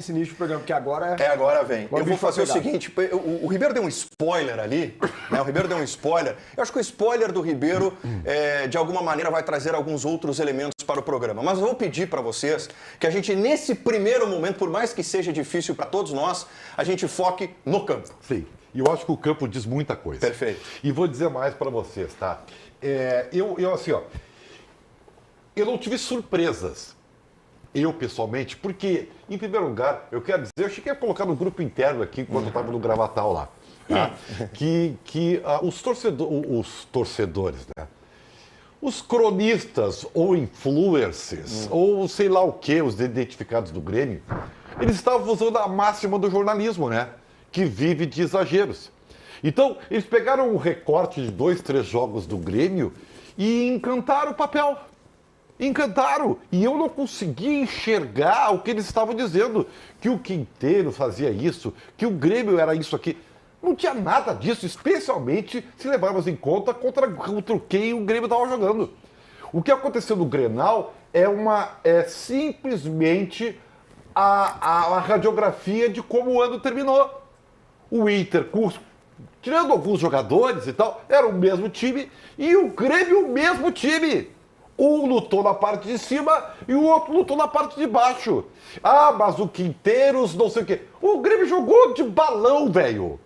esse nicho do programa, porque agora... Agora vem. Eu vou fazer o seguinte, o Ribeiro deu um spoiler ali, né? O Ribeiro deu um spoiler. Eu acho que o spoiler do Ribeiro, de alguma maneira, vai trazer alguns outros elementos para o programa. Mas eu vou pedir para vocês que a gente, nesse primeiro momento, por mais que seja difícil para todos nós, a gente foque no campo. Sim. E eu acho que o campo diz muita coisa. Perfeito. E vou dizer mais para vocês, tá? Assim, ó, eu não tive surpresas. Eu, pessoalmente, porque, em primeiro lugar, eu quero dizer, eu cheguei a colocar no grupo interno aqui, quando eu estava no Gravatal lá, tá? Os torcedores, né? Os cronistas ou influencers, ou sei lá o que, os identificados do Grêmio, eles estavam usando a máxima do jornalismo, né? Que vive de exageros. Então, eles pegaram um recorte de 2, 3 jogos do Grêmio e encantaram o papel. Encantaram. E eu não conseguia enxergar o que eles estavam dizendo. Que o Quinteiro fazia isso, que o Grêmio era isso aqui. Não tinha nada disso, especialmente se levarmos em conta contra quem o Grêmio estava jogando. O que aconteceu no Grenal é simplesmente a radiografia de como o ano terminou. O Inter, tirando alguns jogadores e tal, era o mesmo time e o Grêmio o mesmo time. Um lutou na parte de cima e o outro lutou na parte de baixo. Ah, mas o Quinteiros, não sei o quê. O Grêmio jogou de balão, velho.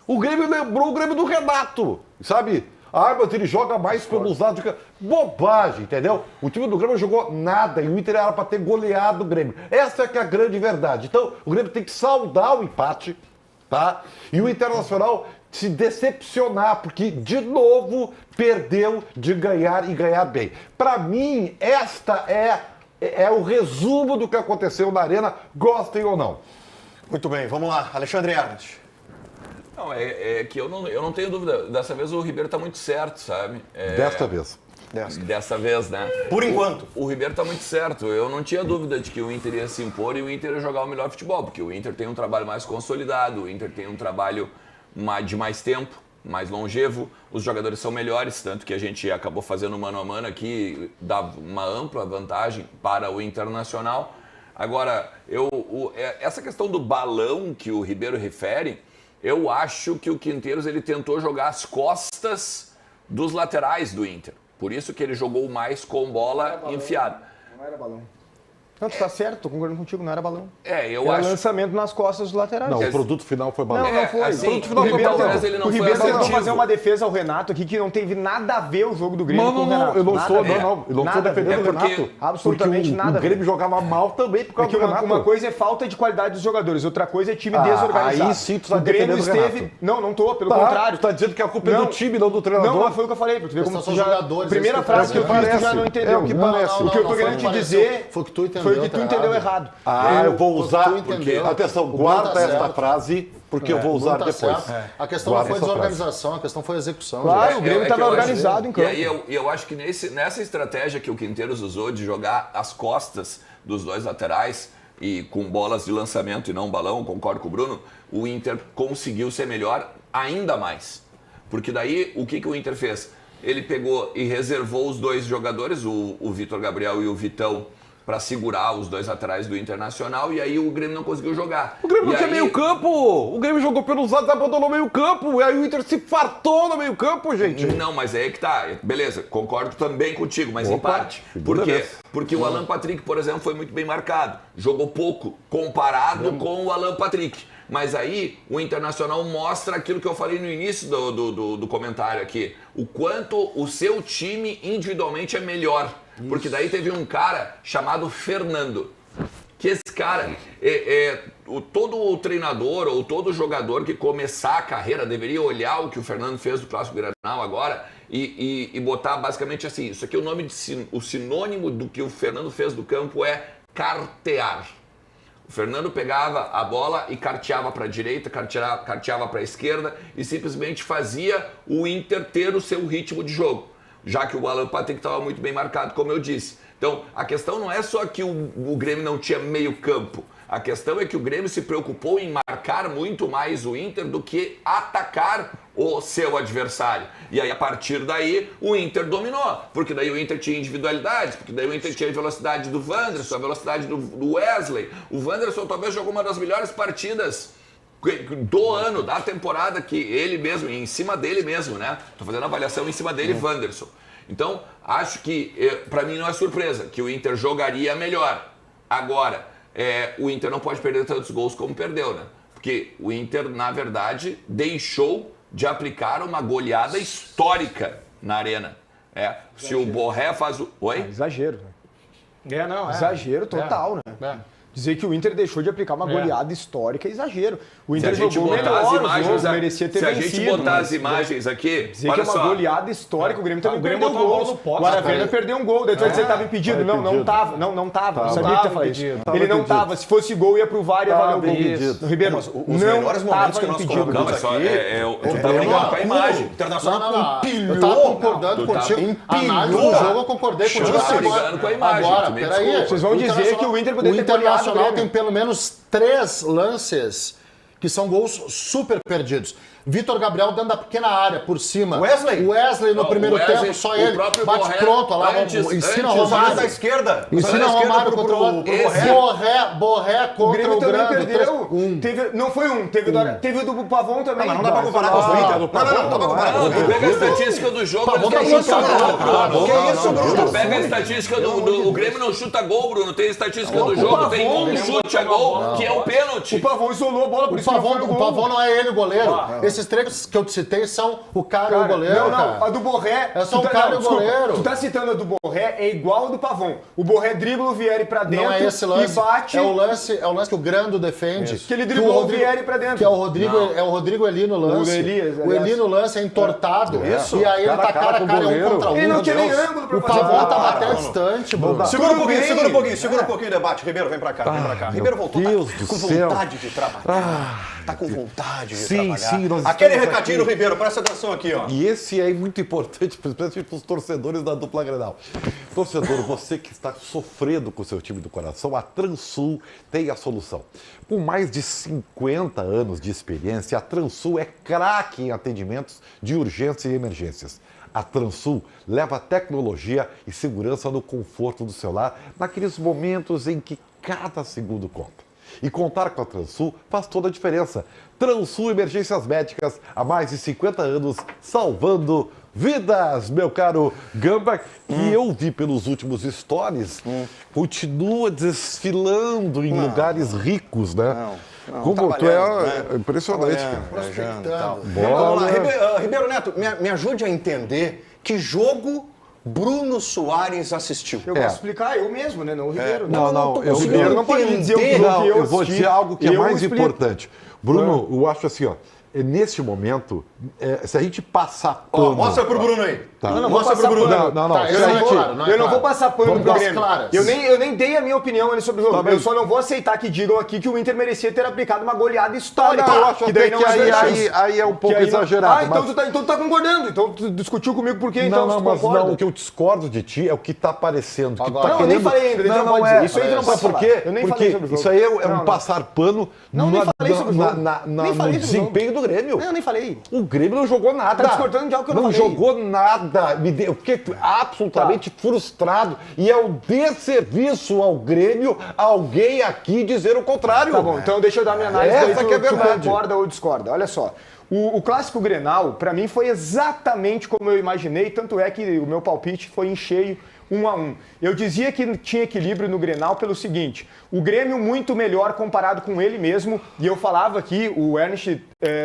O Grêmio lembrou o Grêmio do Renato, sabe? Ah, mas ele joga mais pelos lados. Bobagem, entendeu? O time do Grêmio jogou nada e o Inter era para ter goleado o Grêmio. Essa é que é a grande verdade. Então, o Grêmio tem que saudar o empate, tá? E o Internacional se decepcionar, porque, de novo, perdeu de ganhar e ganhar bem. Para mim, esta é o resumo do que aconteceu na Arena, gostem ou não. Muito bem, vamos lá. Alexandre Ernst. Não, que eu não tenho dúvida. Dessa vez o Ribeiro está muito certo, sabe? Desta vez. Dessa vez, né? Por enquanto. O Ribeiro está muito certo. Eu não tinha dúvida de que o Inter ia se impor e o Inter ia jogar o melhor futebol, porque o Inter tem um trabalho mais consolidado, o Inter tem um trabalho de mais tempo, mais longevo, os jogadores são melhores, tanto que a gente acabou fazendo mano a mano aqui, dá uma ampla vantagem para o Internacional. Agora, essa questão do balão que o Ribeiro refere, eu acho que o Quinteiros ele tentou jogar as costas dos laterais do Inter. Por isso que ele jogou mais com bola enfiada. Não era balão. Não, tu tá certo, tô concordando contigo, não era balão. Eu era acho... lançamento nas costas dos laterais. Não, o produto final foi balão. Não foi. Assim, o produto final foi balão. O Ribeiro tentou assertivo. fazer uma defesa ao Renato aqui que não teve nada a ver o jogo do Grêmio com o Renato. Eu não estou defendendo o Renato. Absolutamente nada. O Grêmio jogava mal também por causa do Renato. Uma coisa é falta de qualidade dos jogadores, outra coisa é time desorganizado. Aí sim tu tá o Grêmio defendendo o esteve... Renato. Não tô, pelo contrário. Tu tá dizendo que a culpa é do time, não do treinador. Não, mas foi o que eu falei. Tu vê como são jogadores. Primeira frase que eu fiz, tu já não entendeu. É o que parece. O que eu tô querendo te dizer foi o que tu entendeu errado. Eu vou usar, entendeu. atenção, guarda esta frase, porque eu vou usar depois. A questão não foi desorganização, a questão foi execução. Claro, o Grêmio estava organizado em campo. E aí eu acho que nessa estratégia que o Quinteiros usou de jogar as costas dos dois laterais e com bolas de lançamento e não balão, concordo com o Bruno, o Inter conseguiu ser melhor ainda mais. Porque daí, o que o Inter fez? Ele pegou e reservou os dois jogadores, o Vitor Gabriel e o Vitão, para segurar os dois laterais do Internacional, e aí o Grêmio não conseguiu jogar. O Grêmio não tinha meio campo! O Grêmio jogou pelos lados, abandonou meio campo, e aí o Inter se fartou no meio campo, gente! Não, mas aí é que tá. Beleza, concordo também contigo, mas em parte. Por quê? Porque o Alan Patrick, por exemplo, foi muito bem marcado. Jogou pouco comparado com o Alan Patrick. Mas aí o Internacional mostra aquilo que eu falei no início do comentário aqui. O quanto o seu time individualmente é melhor. Porque daí teve um cara chamado Fernando. Que esse cara, todo o treinador ou todo jogador que começar a carreira deveria olhar o que o Fernando fez do Clássico Grenal agora e botar basicamente assim. Isso aqui, o sinônimo do que o Fernando fez do campo é cartear. O Fernando pegava a bola e carteava para a direita, carteava para a esquerda e simplesmente fazia o Inter ter o seu ritmo de jogo. Já que o Alan Patrick estava muito bem marcado, como eu disse. Então, a questão não é só que o Grêmio não tinha meio campo. A questão é que o Grêmio se preocupou em marcar muito mais o Inter do que atacar o seu adversário. E aí, a partir daí, o Inter dominou. Porque daí o Inter tinha individualidades, porque daí o Inter tinha a velocidade do Wanderson, a velocidade do Wesley. O Wanderson talvez jogou uma das melhores partidas do ano, da temporada, que ele mesmo, em cima dele mesmo, né? Tô fazendo avaliação em cima dele, Wanderson. Então, acho que, para mim não é surpresa, que o Inter jogaria melhor. Agora, o Inter não pode perder tantos gols como perdeu, né? Porque o Inter, na verdade, deixou de aplicar uma goleada histórica na Arena. Se o Borré faz o... Oi? Exagero, né? Exagero total, né? Dizer que o Inter deixou de aplicar uma goleada histórica é exagero. O Inter jogou melhor o jogo, merecia ter vencido. Se a gente botar as imagens aqui... Dizer que é uma goleada histórica, o Grêmio também perdeu gol. O Aravena perdeu um gol, daí tu vai dizer que estava impedido. Não tava. Não sabia que ia falar isso. Ele não tava. Se fosse gol, ia pro VAR e ia valer o gol. Ribeiro, os melhores momentos que nós colocamos aqui... Eu tava ligado com a imagem. Internacional empilhou. Eu tava concordando contigo. Análise do jogo, eu concordei contigo. Eu tava ligando com a imagem. Agora, peraí. Vocês vão dizer que o Inter poderia ter goleado. O Internacional tem pelo menos 3 lances que são gols super perdidos. Vitor Gabriel dentro da pequena área, por cima. Wesley no primeiro tempo, só ele. Bate Borré, pronto, lá ensina Romário. Da esquerda. Ensina Romário contra o Borré contra o Grêmio. Perdeu. Não foi um, teve o do Pavon também. Não dá pra comparar com o Inter. Não dá pra comparar com o Inter. Pega a estatística do jogo. Que isso, Bruno? Pega a estatística do... O Grêmio não chuta gol, Bruno. Tem a estatística do jogo. Tem um chute a gol, que é o pênalti. O Pavon isolou a bola, por isso que não foi o gol. O Pavon não é ele o goleiro. Esses três que eu te citei são o cara e o goleiro. Não, a do Borré. É só o cara e o goleiro. Tu tá citando a do Borré, é igual a do Pavon. O Borré dribla o Vieri pra dentro. Não é esse lance. E bate. É o lance que o Grando defende. Que ele driblou o Vieri pra dentro. Que é o Rodrigo Eli no lance. O Eli no lance é entortado. E aí ele tá cara a cara um contra um. Ele não tinha nem ângulo pra fazer. O Pavon tava até distante, Bruno. Segura um pouquinho o debate. Ribeiro, vem pra cá. Ribeiro voltou com vontade de trabalhar. Tá com vontade de trabalhar. Sim, aquele recadinho do Ribeiro, presta atenção aqui, ó. E esse é muito importante, principalmente para os torcedores da dupla Grenal. Torcedor, você que está sofrendo com o seu time do coração, a Transul tem a solução. Com mais de 50 anos de experiência, a Transul é craque em atendimentos de urgência e emergências. A Transul leva tecnologia e segurança no conforto do seu lar, naqueles momentos em que cada segundo conta. E contar com a Transul faz toda a diferença. Transul Emergências Médicas, há mais de 50 anos, salvando vidas, meu caro Gamba, que eu vi pelos últimos stories, continua desfilando em lugares ricos, né? Como tu é impressionante, cara. Prospectando. Vamos lá, Ribeiro Neto, me ajude a entender que jogo Bruno Soares assistiu. Eu posso explicar eu mesmo, né? Não o Ribeiro. O Ribeiro não pode dizer o que eu assisti. Eu vou dizer algo que é mais importante. Bruno, eu acho assim, ó. Neste momento, se a gente passar pano... Mostra pro Bruno aí. Tá. Mostra pro Bruno. Eu não vou passar pano pro Grêmio. Eu nem dei a minha opinião ali sobre o jogo. Eu só não vou aceitar que digam aqui que o Inter merecia ter aplicado uma goleada histórica. Eu acho que daí aí é um pouco exagerado. Então tu tá concordando. Então tu discutiu comigo por quê? Então tu concorda? Não, o que eu discordo de ti é o que tá parecendo. Eu nem falei ainda. Não é. Isso aí tu não pode falar. Eu nem falei sobre o jogo. Isso aí é um passar pano no desempenho do Grêmio. Eu nem falei. O Grêmio não jogou nada. Tá discordando de algo que eu não falei. Não jogou nada. Eu fiquei absolutamente frustrado. E é um desserviço ao Grêmio alguém aqui dizer o contrário. Tá bom, então deixa eu dar minha análise. Essa que é verdade. Tu concorda ou discorda. Olha só. O clássico Grenal, pra mim, foi exatamente como eu imaginei. Tanto é que o meu palpite foi em cheio, 1-1. Eu dizia que tinha equilíbrio no Grenal pelo seguinte: o Grêmio muito melhor comparado com ele mesmo, e eu falava aqui, o Ernest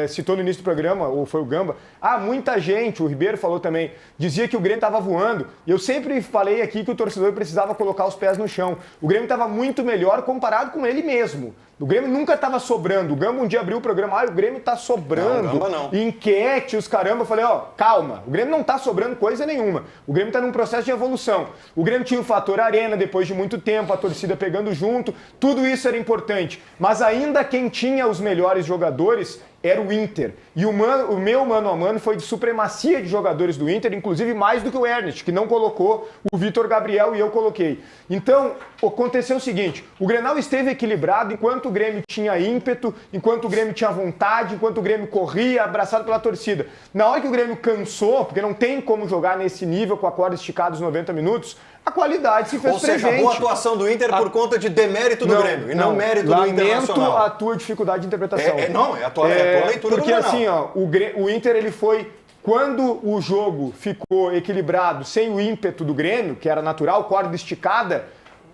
citou no início do programa, ou foi o Gamba, muita gente, o Ribeiro falou também, dizia que o Grêmio estava voando, e eu sempre falei aqui que o torcedor precisava colocar os pés no chão. O Grêmio estava muito melhor comparado com ele mesmo. O Grêmio nunca estava sobrando. O Gamba um dia abriu o programa, o Grêmio tá sobrando. Não, Gamba não. Enquete, os caramba. Eu falei, calma, o Grêmio não tá sobrando coisa nenhuma. O Grêmio tá num processo de evolução. O Grêmio tinha o fator arena depois de muito tempo, a torcida pegando junto, tudo isso era importante. Mas ainda quem tinha os melhores jogadores era o Inter. E o meu mano a mano foi de supremacia de jogadores do Inter, inclusive mais do que o Ernest, que não colocou o Vitor Gabriel e eu coloquei. Então, aconteceu o seguinte, o Grenal esteve equilibrado enquanto o Grêmio tinha ímpeto, enquanto o Grêmio tinha vontade, enquanto o Grêmio corria, abraçado pela torcida. Na hora que o Grêmio cansou, porque não tem como jogar nesse nível com a corda esticada os 90 minutos, a qualidade se fez presente. Ou seja, a boa atuação do Inter por conta de demérito do Grêmio, e não mérito do Internacional. Lamento a tua dificuldade de interpretação. É a tua leitura porque do Grenal. assim, ó, o Inter, ele foi... Quando o jogo ficou equilibrado, sem o ímpeto do Grêmio, que era natural, corda esticada,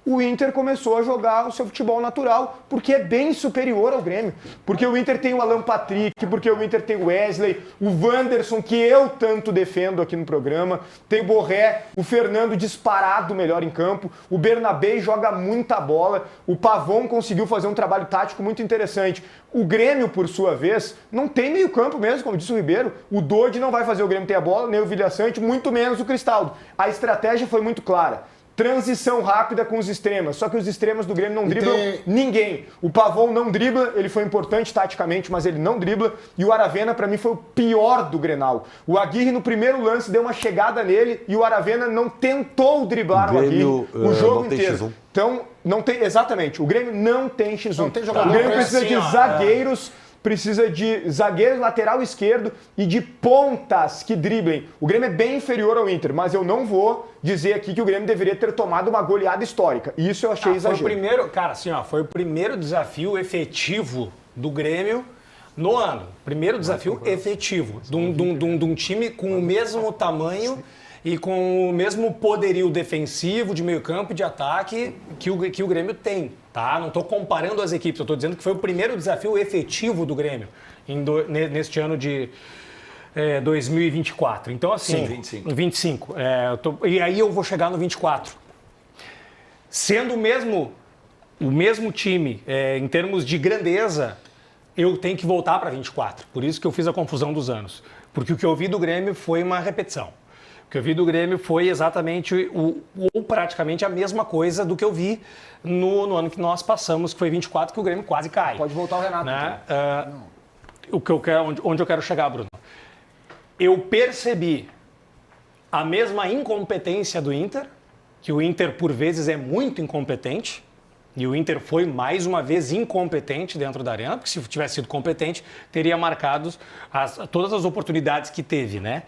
o Inter começou a jogar o seu futebol natural, porque é bem superior ao Grêmio. Porque o Inter tem o Alan Patrick, porque o Inter tem o Wesley, o Wanderson, que eu tanto defendo aqui no programa, tem o Borré, o Fernando disparado melhor em campo, o Bernabé joga muita bola, o Pavon conseguiu fazer um trabalho tático muito interessante. O Grêmio, por sua vez, não tem meio campo mesmo, como disse o Ribeiro. O Dodi não vai fazer o Grêmio ter a bola, nem o Vilha Sante, muito menos o Cristaldo. A estratégia foi muito clara. Transição rápida com os extremas, só que os extremas do Grêmio não driblam ninguém. O Pavon não dribla, ele foi importante taticamente, mas ele não dribla. E o Aravena, pra mim, foi o pior do Grenal. O Aguirre, no primeiro lance, deu uma chegada nele e o Aravena não tentou driblar o Aguirre o jogo inteiro. Então, não tem, exatamente, o Grêmio não tem X1. Não tem jogador. O Grêmio precisa de zagueiros... Precisa de zagueiro lateral esquerdo e de pontas que driblem. O Grêmio é bem inferior ao Inter, mas eu não vou dizer aqui que o Grêmio deveria ter tomado uma goleada histórica. Isso eu achei exagero. Foi o primeiro, cara, assim, ó, foi o primeiro desafio efetivo do Grêmio no ano. Primeiro desafio efetivo de um time com o mesmo tamanho e com o mesmo poderio defensivo, de meio campo e de ataque que o Grêmio tem, tá? Não estou comparando as equipes, eu estou dizendo que foi o primeiro desafio efetivo do Grêmio neste ano de 2024. Então, assim... 25. E aí eu vou chegar no 24. Sendo o mesmo time, em termos de grandeza, eu tenho que voltar para 24. Por isso que eu fiz a confusão dos anos. Porque o que eu vi do Grêmio foi uma repetição. O que eu vi do Grêmio foi exatamente ou praticamente a mesma coisa do que eu vi no ano que nós passamos, que foi 24, que o Grêmio quase cai. Pode voltar o Renato. Né? Onde eu quero chegar, Bruno? Eu percebi a mesma incompetência do Inter, que o Inter por vezes é muito incompetente, e o Inter foi mais uma vez incompetente dentro da arena, porque se tivesse sido competente, teria marcado todas as oportunidades que teve, né?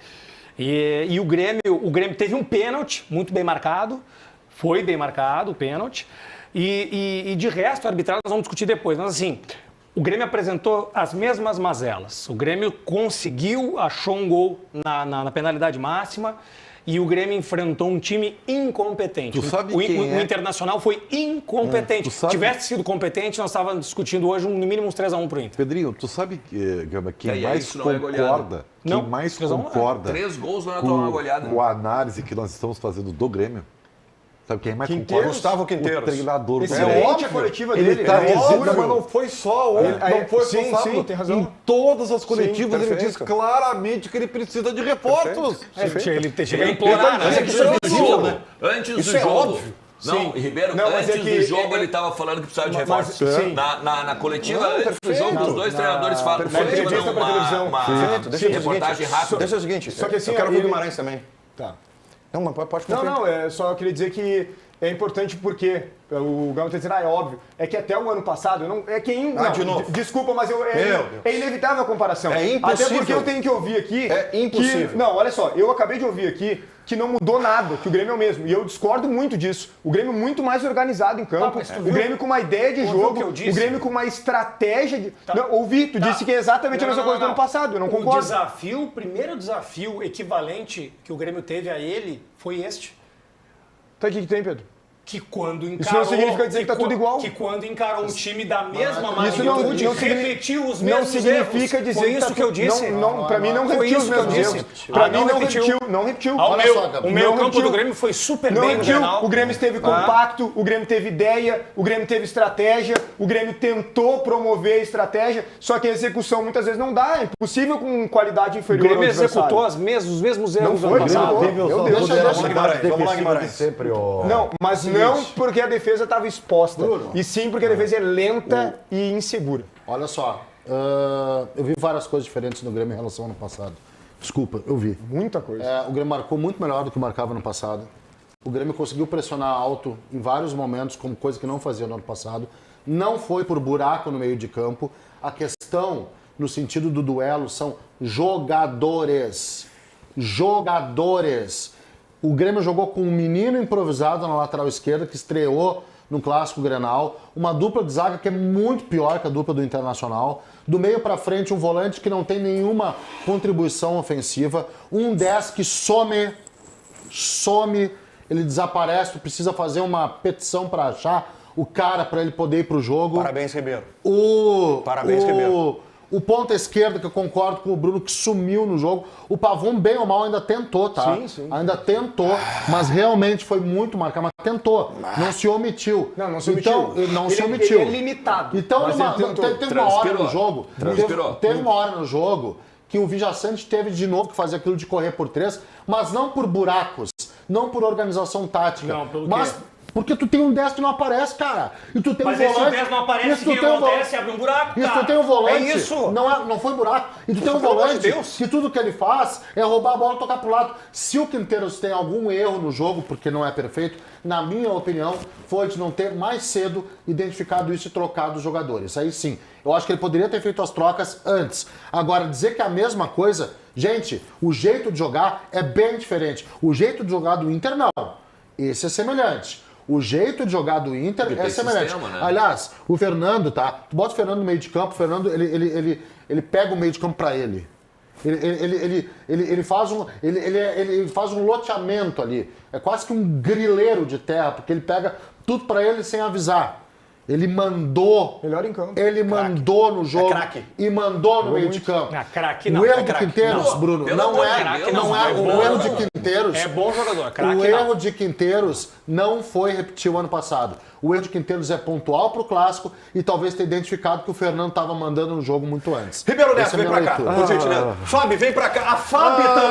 E o Grêmio teve um pênalti muito bem marcado, foi bem marcado o pênalti, e de resto a arbitragem nós vamos discutir depois, mas assim, o Grêmio apresentou as mesmas mazelas, o Grêmio achou um gol na penalidade máxima, e o Grêmio enfrentou um time incompetente. O Internacional foi incompetente. Se tivesse sido competente, nós estávamos discutindo hoje no mínimo uns 3-1 pro Inter. Pedrinho, tu sabe quem mais concorda? Quem mais concorda? 3 gols não é tomar uma goleada. Com a análise que nós estamos fazendo do Grêmio? Sabe quem mais concorda? Gustavo Quinteiros. O treinador. Excelente a coletiva dele. Ele está dizendo, mas não foi só não foi sim, só sim, tem razão. Em todas as coletivas Sim, ele diz claramente que ele precisa de reforços. Ele chega a implorar, né? Antes do jogo. Não, Ribeiro, antes do jogo ele estava falando que precisava de reforços. Na coletiva, antes do jogo, os dois treinadores falam. Uma reportagem rápida. Deixa o seguinte, só que assim, eu quero ouvir o Guimarães também. Tá. Não, mas pode concluir. Não, só queria dizer que é importante porque o Gama está dizendo, é óbvio, é que até o ano passado, de novo. Desculpa, mas é inevitável a comparação. É impossível. Até porque eu tenho que ouvir aqui... É impossível. Não, olha só, eu acabei de ouvir aqui que não mudou nada, que o Grêmio é o mesmo. E eu discordo muito disso. O Grêmio muito mais organizado em campo, o Grêmio com uma ideia de jogo, o Grêmio com uma estratégia de... Não, ouvi, tu disse que é exatamente a mesma coisa do ano passado, eu não concordo. O primeiro desafio equivalente que o Grêmio teve a ele foi este. Então o que tem, Pedro? Que quando encarou... Isso não significa dizer que tá tudo igual. Que quando encarou um time da mesma magnitude, repetiu os mesmos erros. Não significa dizer que isso que eu disse. Pra mim não repetiu os mesmos erros. Pra mim não repetiu. O meu campo do Grêmio foi super bem no Grenal. O Grêmio esteve compacto, o Grêmio teve ideia, o Grêmio teve estratégia, o Grêmio tentou promover a estratégia, só que a execução muitas vezes não dá, é impossível com qualidade inferior. O Grêmio executou os mesmos erros do ano passado. Vamos lá, Guimarães. Não, mas não porque a defesa estava exposta, e sim porque a defesa é lenta e insegura. Olha só, Eu vi várias coisas diferentes no Grêmio em relação ao ano passado. Desculpa, eu vi. Muita coisa. O Grêmio marcou muito melhor do que marcava no passado. O Grêmio conseguiu pressionar alto em vários momentos, como coisa que não fazia no ano passado. Não foi por buraco no meio de campo. A questão, no sentido do duelo, são jogadores. Jogadores. O Grêmio jogou com um menino improvisado na lateral esquerda, que estreou no Clássico Grenal. Uma dupla de zaga que é muito pior que a dupla do Internacional. Do meio para frente, um volante que não tem nenhuma contribuição ofensiva. Um 10 que some, ele desaparece, tu precisa fazer uma petição para achar o cara para ele poder ir pro jogo. Parabéns, Ribeiro. Ribeiro. O ponta esquerda, que eu concordo com o Bruno, que sumiu no jogo. O Pavon, bem ou mal, ainda tentou, tá? Sim. Ainda tentou, mas realmente foi muito marcado. Mas tentou, não se omitiu. Não se omitiu. Não se omitiu. Ele é limitado. Então, teve uma hora no jogo... Transpirou. Teve uma hora no jogo que o Villaçante teve de novo que fazer aquilo de correr por 3, mas não por buracos, não por organização tática. Não, pelo mas quê? porque tu tem um 10 que não aparece, cara. E tu tem Mas um volante... esse 10 não aparece, o que acontece? Abre um buraco, Isso, cara. tu tem um volante... É isso. Não foi buraco. E tu tem um Pelo amor de volante Deus. que tudo que ele faz é roubar a bola e tocar pro lado. Se o Quinteiros tem algum erro no jogo, porque não é perfeito, na minha opinião, foi de não ter mais cedo identificado isso e trocado os jogadores. Aí sim, eu acho que ele poderia ter feito as trocas antes. Agora, dizer que é a mesma coisa... Gente, o jeito de jogar é bem diferente. O jeito de jogar do Inter, não. Esse é semelhante. O jeito de jogar do Inter é semelhante. Sistema, né? Aliás, o Fernando, tá? Tu bota o Fernando no meio de campo, o Fernando, ele pega o meio de campo pra ele. Ele faz um loteamento ali. É quase que um grileiro de terra, porque ele pega tudo pra ele sem avisar. Ele mandou. Melhor em campo. Ele mandou no jogo. craque. E mandou no meio de campo. Craque não. O erro É de craque. Quinteiros, Não, Bruno, pelo não amor de é. Deus, Não é é o bom. erro de Quinteiros. É bom jogador, craque O não. erro de Quinteiros não foi repetir o ano passado. O erro de Quinteiros é pontual pro Clássico e talvez ter identificado que o Fernando estava mandando no jogo muito antes. Ribeiro Neto, Essa é vem a minha pra cá, leitura. por gentileza. Fábio, vem pra cá. A Fábio também.